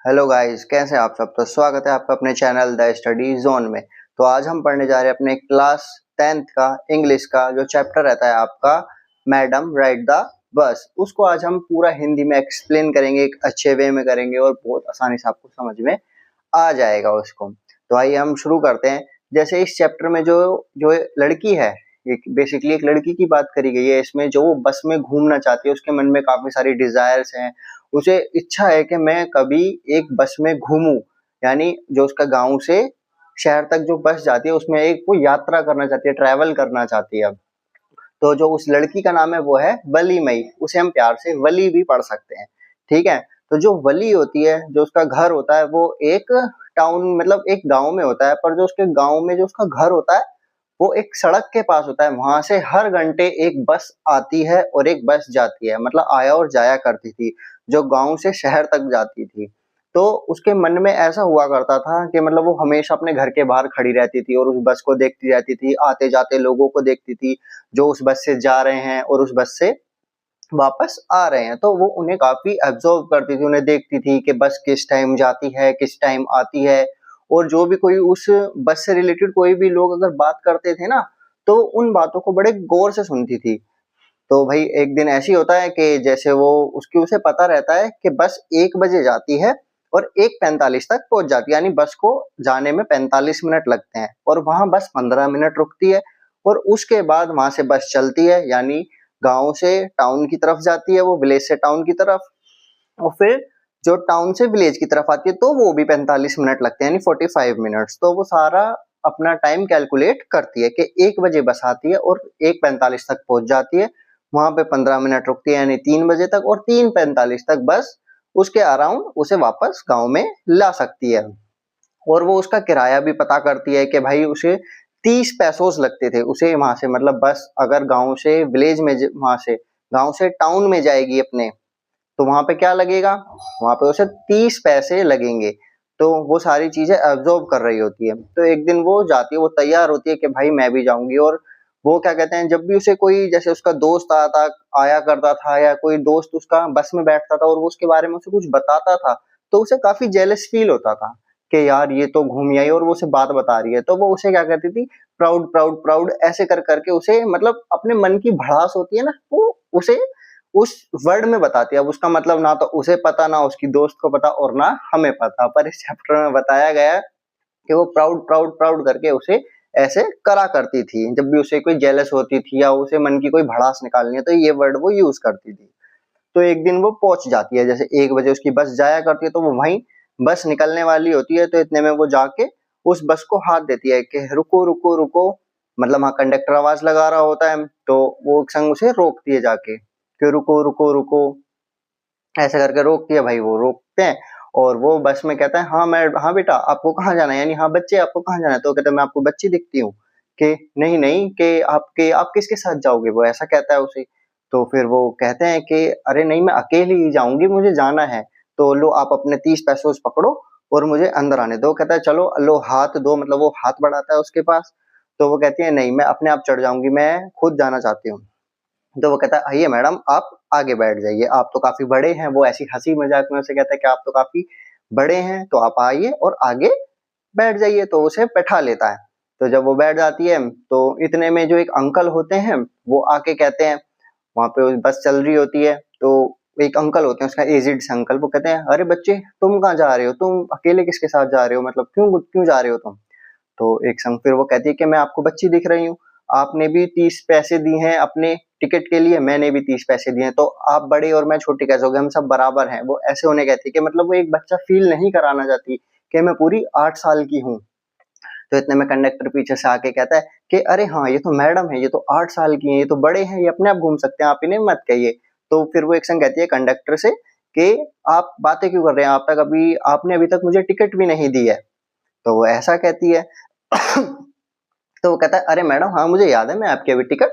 Hello guys, कैसे हैं आप सब। तो स्वागत है आपका अपने चैनल द स्टडी जोन में। तो आज हम पढ़ने जा रहे हैं अपने क्लास 10th का इंग्लिश का जो चैप्टर रहता है आपका मैडम राइड द बस। उसको आज हम पूरा हिंदी में एक्सप्लेन करेंगे, एक अच्छे वे में करेंगे और बहुत आसानी से आपको समझ में आ जाएगा उसको। तो आइए हम शुरू करते हैं। जैसे इस चैप्टर में जो जो लड़की है, बेसिकली एक लड़की की बात करी गई है इसमें। जो वो बस में घूमना चाहती है, उसके मन में काफी सारी डिजायर्स हैं। उसे इच्छा है कि मैं कभी एक बस में घूमूं, यानी जो उसका गांव से शहर तक जो बस जाती है उसमें एक वो यात्रा करना चाहती है, ट्रैवल करना चाहती है। तो जो उस लड़की का नाम है वो है वली मई, उसे हम प्यार से वली भी पढ़ सकते हैं। ठीक है। तो जो वली होती है, जो उसका घर होता है वो एक टाउन मतलब एक गांव में होता है, पर जो उसके गांव में जो उसका घर होता है वो एक सड़क के पास होता है। वहां से हर घंटे एक बस आती है और एक बस जाती है, मतलब आया और जाया करती थी, जो गांव से शहर तक जाती थी। तो उसके मन में ऐसा हुआ करता था कि मतलब वो हमेशा अपने घर के बाहर खड़ी रहती थी और उस बस को देखती रहती थी, आते जाते लोगों को देखती थी जो उस बस से जा रहे हैं और उस बस से वापस आ रहे हैं। तो वो उन्हें काफी ऑब्जर्व करती थी, उन्हें देखती थी कि बस किस टाइम जाती है, किस टाइम आती है। और जो भी कोई उस बस से रिलेटेड कोई भी लोग अगर बात करते थे ना, तो उन बातों को बड़े गौर से सुनती थी। तो भाई एक दिन ऐसी होता है कि जैसे वो उसकी उसे पता रहता है कि बस 1 बजे जाती है और 1:45 तक पहुंच जाती है, यानी बस को जाने में 45 मिनट लगते हैं और वहां बस 15 मिनट रुकती है। और उसके बाद वहां से बस चलती है, यानी गांव से टाउन की तरफ जाती है, वो विलेज से टाउन की तरफ। और फिर जो टाउन से विलेज की तरफ आती है तो वो भी 45 मिनट लगते हैं, यानी 45 मिनट्स। तो वो सारा अपना टाइम कैलकुलेट करती है कि 1 बजे बस आती है और 1:45 तक पहुंच जाती है, वहां पे 15 मिनट रुकती है यानी 3 बजे तक, और 3:45 तक बस उसके अराउंड उसे वापस गांव में ला सकती है। और वो उसका किराया भी पता करती है कि भाई उसे 30 पैसों लगते थे उसे वहां से, मतलब बस अगर गांव से विलेज में वहां से गांव से टाउन में जाएगी अपने, तो वहां पे क्या लगेगा, वहां पे उसे 30 पैसे लगेंगे। तो वो सारी चीजें ऑब्जर्व कर रही होती है। तो एक दिन वो जाती है, वो तैयार होती है कि भाई मैं भी जाऊंगी। और वो क्या कहते हैं, जब भी उसे कोई जैसे उसका दोस्त आया करता था या कोई दोस्त उसका बस में बैठता था और वो उसके बारे में उसे कुछ बताता था, तो उसे काफी जेलस फील होता था कि यार ये तो घूम आई और वो उसे बात बता रही है। तो वो उसे क्या कहती थी, प्राउड प्राउड प्राउड ऐसे कर करके उसे, मतलब अपने मन की भड़ास होती है ना, वो उसे उस वर्ड में बताती है। अब उसका मतलब ना तो उसे पता, ना उसकी दोस्त को पता और ना हमें पता, पर इस चैप्टर में बताया गया है कि वो प्राउड प्राउड प्राउड करके उसे ऐसे करा करती थी जब भी उसे कोई जेलस होती थी या उसे मन की कोई भड़ास निकालनी है, तो ये वर्ड वो यूज करती थी। तो एक दिन वो पहुंच जाती है, जैसे 1 बजे उसकी बस जाया करती है, तो वो वहीं बस निकलने वाली होती है। तो इतने में वो जाके उस बस को हाथ देती है कि रुको रुको रुको, मतलब हाँ कंडक्टर आवाज लगा रहा होता है, तो वो संग उसे रोकती है जाके कि रुको रुको रुको, ऐसे करके रोकती है। भाई वो रोकते हैं और वो बस में कहता है हाँ मैं, हाँ बेटा आपको कहाँ जाना है, यानी हाँ बच्चे आपको कहाँ जाना है। तो कहता है मैं आपको बच्ची दिखती हूँ कि नहीं नहीं, कि आप किसके साथ जाओगे, वो ऐसा कहता है उसे। तो फिर वो कहते हैं कि अरे नहीं मैं अकेली ही जाऊंगी, मुझे जाना है। तो लो आप अपने 30 पैसे पकड़ो और मुझे अंदर आने दो। कहता है चलो लो हाथ दो, मतलब वो हाथ बढ़ाता है उसके पास। तो वो कहती है नहीं मैं अपने आप चढ़ जाऊंगी, मैं खुद जाना चाहती हूँ। तो वो कहता है आइए मैडम आप आगे बैठ जाइए, आप तो काफी बड़े हैं। वो ऐसी हंसी मजाक में उसे कहता है कि आप तो काफी बड़े हैं, तो आप आइए और आगे बैठ जाइए। तो उसे बैठा लेता है। तो जब वो बैठ जाती है तो इतने में जो एक अंकल होते हैं वो आके कहते हैं, वहां पे बस चल रही होती है, तो एक अंकल होते हैं, उसका एजिड से अंकल, वो कहते हैं अरे बच्चे तुम कहाँ जा रहे हो, तुम अकेले किसके साथ जा रहे हो, मतलब क्यों क्यों जा रहे हो तुम। तो एक संग फिर वो कहती है कि मैं आपको बच्ची दिख रही हूँ, आपने भी 30 पैसे दिए हैं अपने टिकट के लिए, मैंने भी 30 पैसे दिए हैं, तो आप बड़े और मैं छोटी कैसे हो गए, हम सब बराबर हैं। वो ऐसे होने कहती है कि मतलब वो एक बच्चा फील नहीं कराना चाहती कि मैं पूरी 8 साल की हूँ। तो इतने में कंडक्टर पीछे से आके कहता है कि अरे हाँ ये तो मैडम है, ये तो 8 साल की है, ये तो बड़े हैं, ये अपने आप घूम सकते हैं, आप इन्हें मत कहिए। तो फिर वो एक संग कहती है कंडक्टर से कि आप बातें क्यों कर रहे हैं, आपने अभी तक मुझे टिकट भी नहीं दी है। तो वो ऐसा कहती है। तो वो कहता है अरे मैडम हाँ मुझे याद है, मैं आपकी अभी टिकट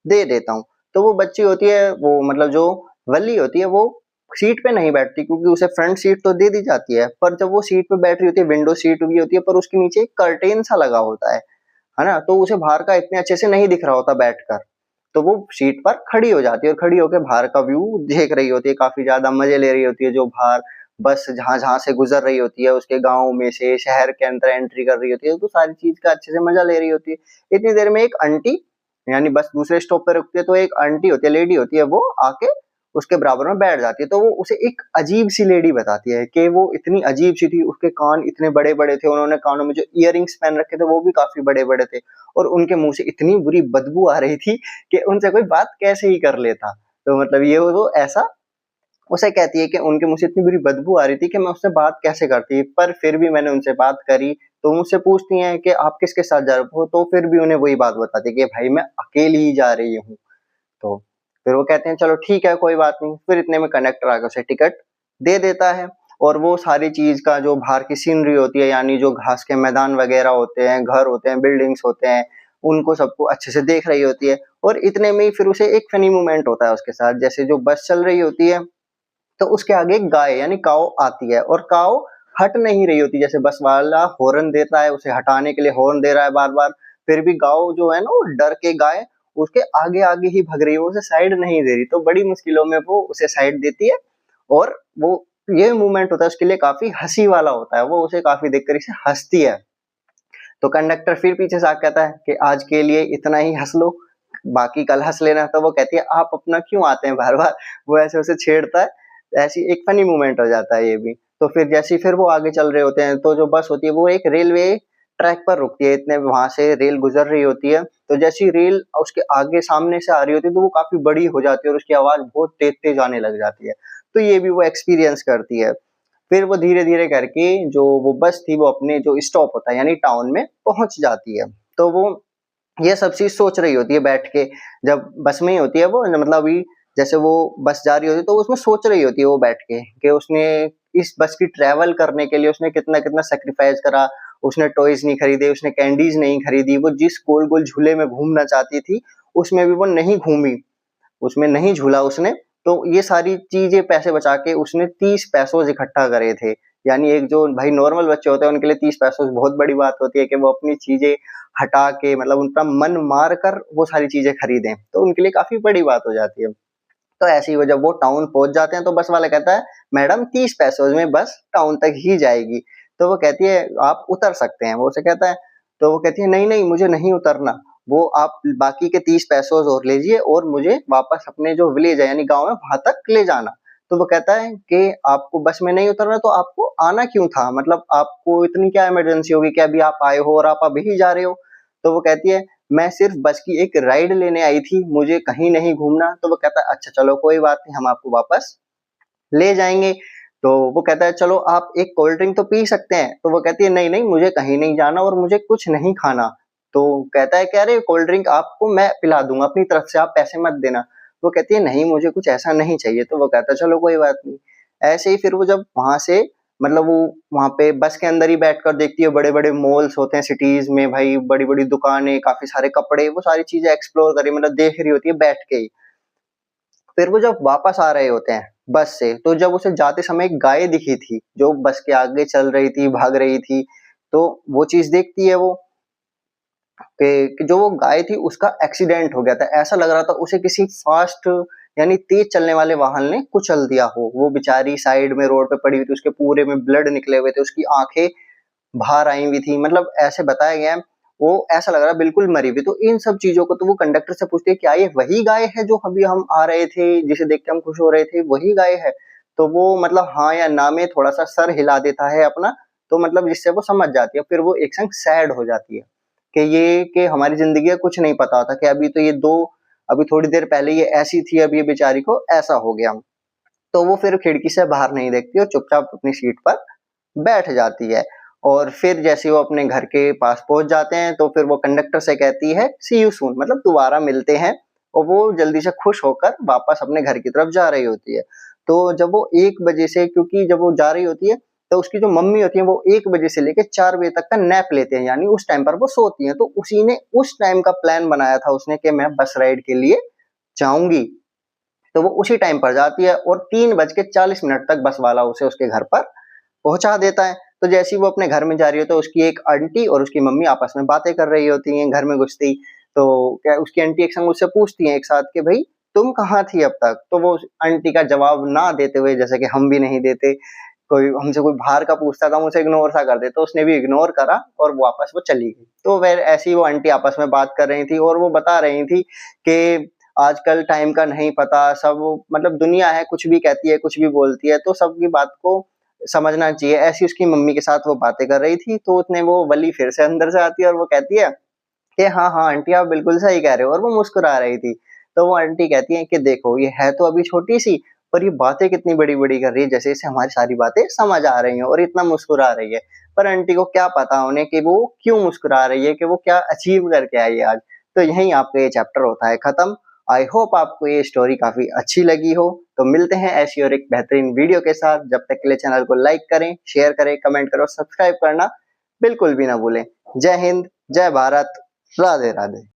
दे देता हूँ। तो वो बच्ची होती है, वो मतलब जो वल्ली होती है, वो सीट पे नहीं बैठती क्योंकि उसे फ्रंट सीट तो दे दी जाती है, पर जब वो सीट पे बैठ रही होती है, विंडो सीट भी होती है, पर उसके नीचे एक कर्टेन सा लगा होता है ना, तो उसे बाहर का इतने अच्छे से नहीं दिख रहा होता बैठकर। तो वो सीट पर खड़ी हो जाती है और खड़ी होकर बाहर का व्यू देख रही होती है, काफी ज्यादा मजे ले रही होती है जो बाहर बस जहाँ जहाँ से गुजर रही होती है, उसके गाँव में से शहर के अंदर एंट्री कर रही होती है, तो सारी चीज का अच्छे से मजा ले रही होती है। इतनी देर में एक आंटी, यानी बस दूसरे स्टॉप पे रुकती है, तो एक आंटी होती है, लेडी होती है, वो आके उसके बराबर में बैठ जाती है। तो वो उसे एक अजीब सी लेडी बताती है कि वो इतनी अजीब सी थी, उसके कान इतने बड़े बड़े थे, उन्होंने कानों में जो इयररिंग्स पहन रखे थे वो भी काफी बड़े बड़े थे, और उनके मुंह से इतनी बुरी बदबू आ रही थी कि उनसे कोई बात कैसे ही कर लेता। तो मतलब ये वो ऐसा उसे कहती है कि उनके मुंह से इतनी बुरी बदबू आ रही थी कि मैं उससे बात कैसे करती, पर फिर भी मैंने उनसे बात करी। तो मुझसे पूछती हैं कि आप किसके साथ जा रहे हो, तो फिर भी उन्हें वही बात बताती है कि भाई मैं अकेली ही जा रही हूँ। तो फिर वो कहते हैं चलो ठीक है कोई बात नहीं। फिर इतने में कंडक्टर आकर उसे टिकट दे देता है, और वो सारी चीज का जो बाहर की सीनरी होती है, यानी जो घास के मैदान वगैरह होते हैं, घर होते हैं, बिल्डिंग्स होते हैं, उनको सबको अच्छे से देख रही होती है। और इतने में ही फिर उसे एक फनी मोमेंट होता है उसके साथ, जैसे जो बस चल रही होती है तो उसके आगे एक गाय यानी काऊ आती है, और काऊ हट नहीं रही होती। जैसे बस वाला हॉर्न देता है, उसे हटाने के लिए हॉर्न दे रहा है बार बार, फिर भी गाय जो है ना, वो डर के गाय उसके आगे आगे ही भग रही है, वो उसे साइड नहीं दे रही। तो बड़ी मुश्किलों में वो उसे साइड देती है, और वो ये मूवमेंट होता है उसके लिए काफी हंसी वाला होता है, वो उसे काफी देखकर इसे हंसती है। तो कंडक्टर फिर पीछे से आके कहता है कि आज के लिए इतना ही हंस लो, बाकी कल हंस लेना। तो वो कहती है आप अपना क्यों आते हैं बार बार, वो ऐसे उसे छेड़ता है। ऐसी एक फनी मोमेंट हो जाता है ये भी। तो फिर जैसे ही फिर वो आगे चल रहे होते हैं, तो जो बस होती है वो एक रेलवे ट्रैक पर रुकती है, इतने वहां से रेल गुजर रही होती है। तो जैसी रेल उसके आगे सामने से आ रही होती है, तो वो काफी बड़ी हो जाती है और उसकी आवाज बहुत तेज तेज आने लग जाती है। तो ये भी वो एक्सपीरियंस करती है। फिर वो धीरे धीरे करके जो वो बस थी वो अपने जो स्टॉप होता है यानी टाउन में पहुंच जाती है। तो वो ये सब चीज सोच रही होती है बैठ के, जब बस में ही होती है वो, मतलब अभी जैसे वो बस जा रही होती है तो उसमें सोच रही होती है वो बैठ के कि उसने इस बस की ट्रेवल करने के लिए उसने कितना कितना सेक्रीफाइस करा। उसने टॉयज नहीं खरीदे, उसने कैंडीज नहीं खरीदी, वो जिस गोल गोल झूले में घूमना चाहती थी उसमें भी वो नहीं घूमी, उसमें नहीं झूला उसने। तो ये सारी चीजें पैसे बचा के उसने 30 पैसों इकट्ठा करे थे। यानी एक जो भाई नॉर्मल बच्चे होते हैं उनके लिए 30 पैसों बहुत बड़ी बात होती है कि वो अपनी चीजें हटा के, मतलब उनका मन मार कर वो सारी चीजें खरीदें, तो उनके लिए काफी बड़ी बात हो जाती है। तो ऐसे ही वो जब वो टाउन पहुंच जाते हैं तो बस वाला कहता है मैडम 30 पैसों में बस टाउन तक ही जाएगी। तो वो कहती है आप उतर सकते हैं, वो उसे कहता है। तो वो कहती है नहीं नहीं मुझे नहीं उतरना, वो आप बाकी के 30 पैसों और लीजिए और मुझे वापस अपने जो विलेज है यानी गांव है वहां तक ले जाना। तो वो कहता है कि आपको बस में नहीं उतरना तो आपको आना क्यों था, मतलब आपको इतनी क्या इमरजेंसी होगी कि अभी आप आए हो और आप अभी ही जा रहे हो। तो वो कहती है मैं सिर्फ बस की एक राइड लेने आई थी, मुझे कहीं नहीं घूमना। तो वो कहता है अच्छा चलो कोई बात नहीं, हम आपको वापस ले जाएंगे। तो वो कहता है चलो आप एक कोल्ड ड्रिंक तो पी सकते हैं। तो वो कहती है नहीं नहीं मुझे कहीं नहीं जाना और मुझे कुछ नहीं खाना। तो कहता है कि अरे कोल्ड ड्रिंक आपको मैं पिला दूंगा अपनी तरफ से, आप पैसे मत देना। वो कहती है नहीं मुझे कुछ ऐसा नहीं चाहिए। तो वो कहता है चलो कोई बात नहीं। ऐसे ही फिर वो जब वहां से, मतलब वो वहां पे बस के अंदर ही बैठकर देखती है, बड़े बड़े मॉल्स होते हैं सिटीज में भाई, बड़ी बड़ी दुकानें, काफी सारे कपड़े, वो सारी चीजें एक्सप्लोर करी, मतलब देख रही होती है बैठ के ही। फिर वो जब वापस आ रहे होते हैं बस से, तो जब उसे जाते समय एक गाय दिखी थी जो बस के आगे चल रही थी, भाग रही थी। तो वो चीज देखती है वो कि जो वो गाय थी उसका एक्सीडेंट हो गया था, ऐसा लग रहा था उसे किसी फास्ट यानी तेज चलने वाले वाहन ने कुचल दिया हो। वो बेचारी साइड में रोड पे पड़ी हुई थी, उसके पूरे में ब्लड निकले हुए थे, उसकी आंखें बाहर आई हुई थी, मतलब ऐसे बताया गया है। वो ऐसा लग रहा बिल्कुल मरी हुई। तो इन सब चीजों को तो वो कंडक्टर से पूछते हैं क्या ये वही गाय है जो अभी हम आ रहे थे, जिसे देख के हम खुश हो रहे थे, वही गाय है। तो वो मतलब हाँ या ना में थोड़ा सा सर हिला देता है अपना, तो मतलब जिससे वो समझ जाती है। फिर वो एक संग सैड हो जाती है कि ये कि हमारी जिंदगी का कुछ नहीं पता होता कि अभी तो ये दो, अभी थोड़ी देर पहले ये ऐसी थी, अब ये बेचारी को ऐसा हो गया। तो वो फिर खिड़की से बाहर नहीं देखती और चुपचाप अपनी सीट पर बैठ जाती है। और फिर जैसे वो अपने घर के पास पहुंच जाते हैं तो फिर वो कंडक्टर से कहती है सी यू सून, मतलब दोबारा मिलते हैं। और वो जल्दी से खुश होकर वापस अपने घर की तरफ जा रही होती है। तो जब वो 1 बजे से, क्योंकि जब वो जा रही होती है तो उसकी जो मम्मी होती है वो 1 बजे से लेकर 4 बजे तक का नैप लेते हैं, यानी उस टाइम पर वो सोती हैं। तो उसी ने उस टाइम का प्लान बनाया था उसने कि मैं बस राइड के लिए जाऊंगी। तो वो उसी टाइम पर जाती है और 3:40 तक बस वाला उसे उसके घर पर पहुंचा देता है। तो जैसे ही वो अपने घर में जा रही हो तो उसकी एक आंटी और उसकी मम्मी आपस में बातें कर रही होती हैं घर में घुसते ही। तो क्या उसकी आंटी एक संग उससे पूछती हैं एक साथ कि भाई तुम कहाँ थी अब तक। तो वो आंटी का जवाब ना देते हुए, जैसे कि हम भी नहीं देते, कोई हमसे कोई बाहर का पूछता था, हम उसे इग्नोर सा कर देते, तो उसने भी इग्नोर करा और वापस वो चली गई। तो फिर ऐसी ही वो आंटी आपस में बात कर रही थी और वो बता रही थी कि आजकल टाइम का नहीं पता, सब मतलब दुनिया है, कुछ भी कहती है, कुछ भी बोलती है, तो सबकी बात को समझना चाहिए। ऐसी उसकी मम्मी के साथ वो बातें कर रही थी, तो उसने वो वली फिर से अंदर से आती है और वो कहती है कि हाँ, हाँ आंटी आप बिल्कुल सही कह रहे हो, और वो मुस्कुरा रही थी। तो वो आंटी कहती हैं कि देखो ये है तो अभी छोटी-सी, पर ये बातें कितनी बड़ी-बड़ी कर रही है, जैसे इसे हमारी सारी बातें समझ आ रही हैं और इतना मुस्कुरा रही है। पर आंटी को क्या पता उन्हें कि वो क्यों मुस्कुरा रही है, कि वो क्या अचीव करके आई है आज। तो यहीं आपका ये चैप्टर होता है खत्म। आई होप आपको ये स्टोरी काफ़ी अच्छी लगी हो। तो मिलते हैं ऐसी और एक बेहतरीन वीडियो के साथ। जब तक के लिए चैनल को लाइक करें, शेयर करें, कमेंट करें और सब्सक्राइब करना बिल्कुल भी ना भूलें। जय हिंद, जय भारत, राधे राधे।